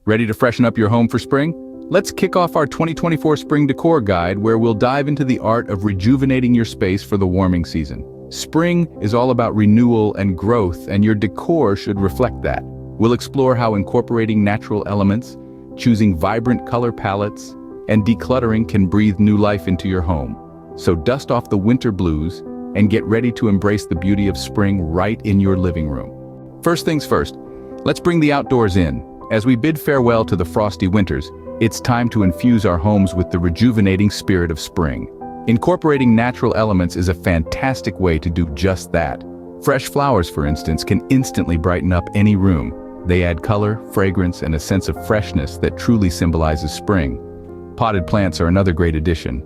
Ready to freshen up your home for spring? Let's kick off our 2024 Spring Decor Guide, where we'll dive into the art of rejuvenating your space for the warming season. Spring is all about renewal and growth, and your decor should reflect that. We'll explore how incorporating natural elements, choosing vibrant color palettes, and decluttering can breathe new life into your home. So dust off the winter blues and get ready to embrace the beauty of spring right in your living room. First things first, let's bring the outdoors in. As we bid farewell to the frosty winters, it's time to infuse our homes with the rejuvenating spirit of spring. Incorporating natural elements is a fantastic way to do just that. Fresh flowers, for instance, can instantly brighten up any room. They add color, fragrance, and a sense of freshness that truly symbolizes spring. Potted plants are another great addition.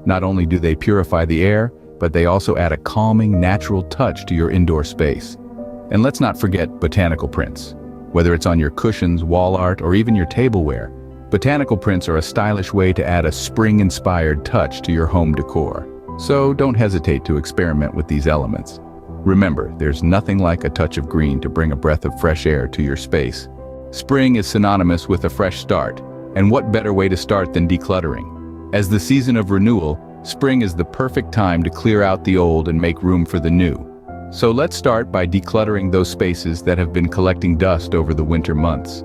Not only do they purify the air, but they also add a calming, natural touch to your indoor space. And let's not forget botanical prints. Whether it's on your cushions, wall art, or even your tableware, botanical prints are a stylish way to add a spring-inspired touch to your home decor. So don't hesitate to experiment with these elements. Remember, there's nothing like a touch of green to bring a breath of fresh air to your space. Spring is synonymous with a fresh start, and what better way to start than decluttering? As the season of renewal, spring is the perfect time to clear out the old and make room for the new. So let's start by decluttering those spaces that have been collecting dust over the winter months.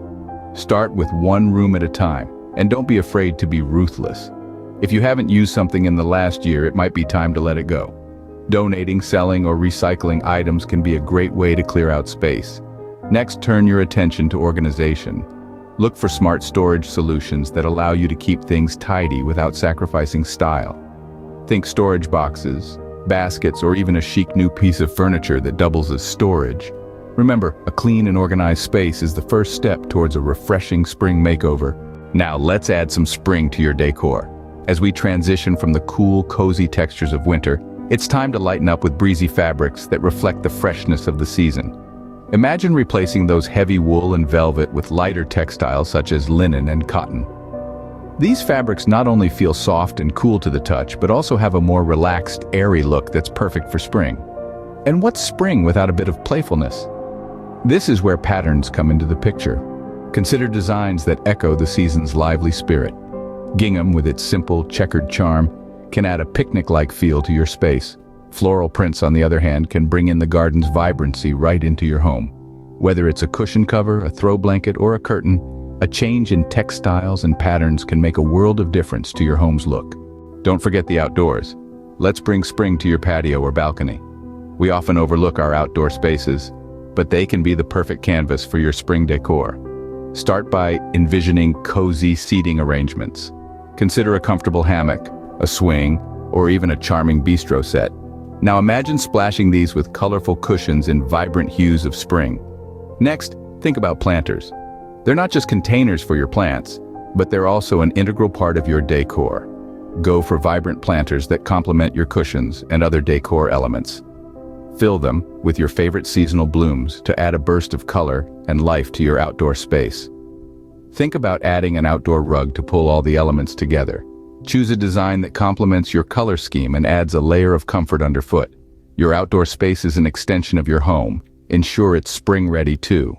Start with one room at a time, and don't be afraid to be ruthless. If you haven't used something in the last year, it might be time to let it go. Donating, selling, or recycling items can be a great way to clear out space. Next, turn your attention to organization. Look for smart storage solutions that allow you to keep things tidy without sacrificing style. Think storage boxes, baskets, or even a chic new piece of furniture that doubles as storage. Remember, a clean and organized space is the first step towards a refreshing spring makeover. Now let's add some spring to your decor. As we transition from the cool, cozy textures of winter, it's time to lighten up with breezy fabrics that reflect the freshness of the season. Imagine replacing those heavy wool and velvet with lighter textiles such as linen and cotton. These fabrics not only feel soft and cool to the touch, but also have a more relaxed, airy look that's perfect for spring. And what's spring without a bit of playfulness? This is where patterns come into the picture. Consider designs that echo the season's lively spirit. Gingham, with its simple, checkered charm, can add a picnic-like feel to your space. Floral prints, on the other hand, can bring in the garden's vibrancy right into your home. Whether it's a cushion cover, a throw blanket, or a curtain, a change in textiles and patterns can make a world of difference to your home's look. Don't forget the outdoors. Let's bring spring to your patio or balcony. We often overlook our outdoor spaces, but they can be the perfect canvas for your spring decor. Start by envisioning cozy seating arrangements. Consider a comfortable hammock, a swing, or even a charming bistro set. Now imagine splashing these with colorful cushions in vibrant hues of spring. Next, think about planters. They're not just containers for your plants, but they're also an integral part of your decor. Go for vibrant planters that complement your cushions and other decor elements. Fill them with your favorite seasonal blooms to add a burst of color and life to your outdoor space. Think about adding an outdoor rug to pull all the elements together. Choose a design that complements your color scheme and adds a layer of comfort underfoot. Your outdoor space is an extension of your home. Ensure it's spring-ready too.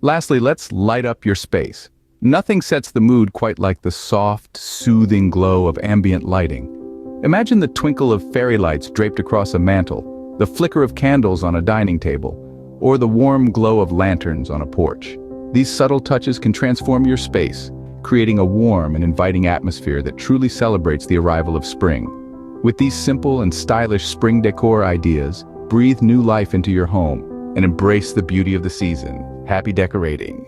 Lastly, let's light up your space. Nothing sets the mood quite like the soft, soothing glow of ambient lighting. Imagine the twinkle of fairy lights draped across a mantle, the flicker of candles on a dining table, or the warm glow of lanterns on a porch. These subtle touches can transform your space, creating a warm and inviting atmosphere that truly celebrates the arrival of spring. With these simple and stylish spring decor ideas, breathe new life into your home and embrace the beauty of the season. Happy decorating!